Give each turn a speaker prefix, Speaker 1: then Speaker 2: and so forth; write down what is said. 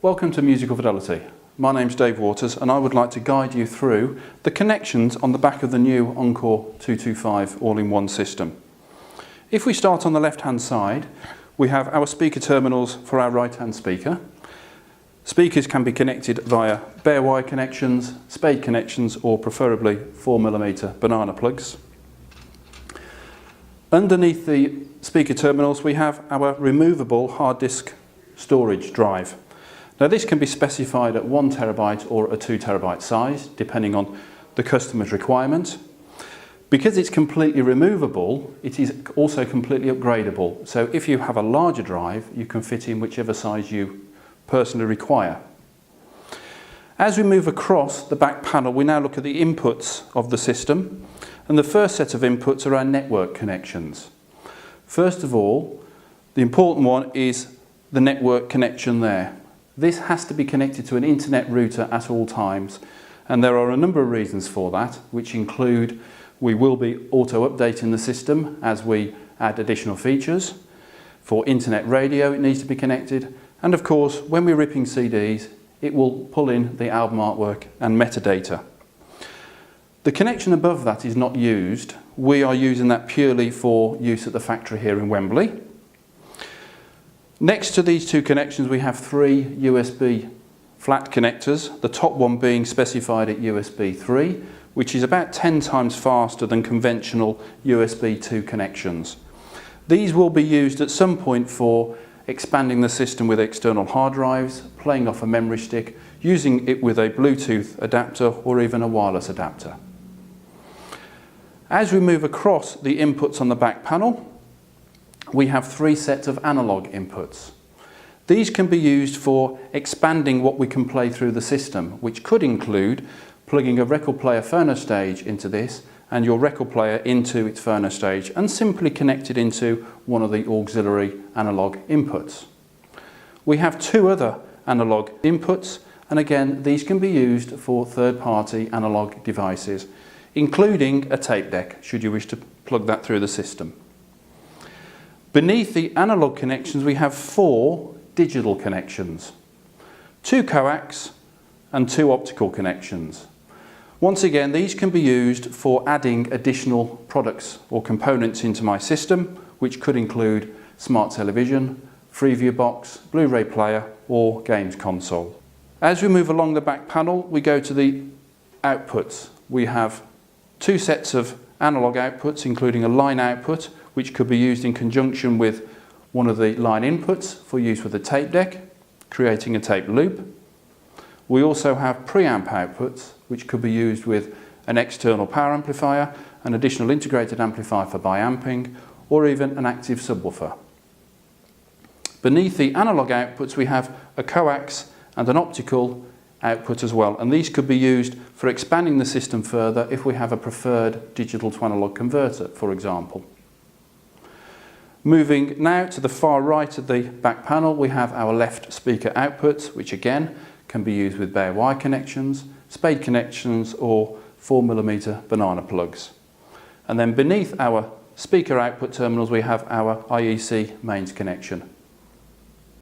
Speaker 1: Welcome to Musical Fidelity. My name's Dave Waters and I would like to guide you through the connections on the back of the new Encore 225 all-in-one system. If we start on the left-hand side, we have our speaker terminals for our right-hand speaker. Speakers can be connected via bare wire connections, spade connections, or preferably 4mm banana plugs. Underneath the speaker terminals we have our removable hard disk storage drive. Now this can be specified at 1 terabyte or a 2 terabyte size, depending on the customer's requirement. Because it's completely removable, it is also completely upgradable. So if you have a larger drive, you can fit in whichever size you personally require. As we move across the back panel, we now look at the inputs of the system. And the first set of inputs are our network connections. First of all, the important one is the network connection there. This has to be connected to an internet router at all times, and there are a number of reasons for that, which include we will be auto-updating the system as we add additional features. For internet radio it needs to be connected, and of course when we're ripping CDs it will pull in the album artwork and metadata. The connection above that is not used. We are using that purely for use at the factory here in Wembley. Next to these two connections we have 3 USB flat connectors, the top one being specified at USB 3, which is about 10 times faster than conventional USB 2 connections. These will be used at some point for expanding the system with external hard drives, playing off a memory stick, using it with a Bluetooth adapter or even a wireless adapter. As we move across the inputs on the back panel, we have 3 sets of analog inputs. These can be used for expanding what we can play through the system, which could include plugging a record player phono stage into this and your record player into its phono stage and simply connect it into one of the auxiliary analog inputs. We have 2 other analog inputs, and again these can be used for third-party analog devices, including a tape deck should you wish to plug that through the system. Beneath the analog connections we have 4 digital connections, 2 coax and 2 optical connections. Once again these can be used for adding additional products or components into my system, which could include smart television, Freeview box, Blu-ray player or games console. As we move along the back panel we go to the outputs. We have 2 sets of analog outputs, including a line output which could be used in conjunction with one of the line inputs for use with a tape deck, creating a tape loop. We also have preamp outputs which could be used with an external power amplifier, an additional integrated amplifier for biamping, or even an active subwoofer. Beneath the analog outputs we have a coax and an optical output as well, and these could be used for expanding the system further if we have a preferred digital to analog converter, for example. Moving now to the far right of the back panel we have our left speaker outputs, which again can be used with bare wire connections, spade connections or 4mm banana plugs. And then beneath our speaker output terminals we have our IEC mains connection.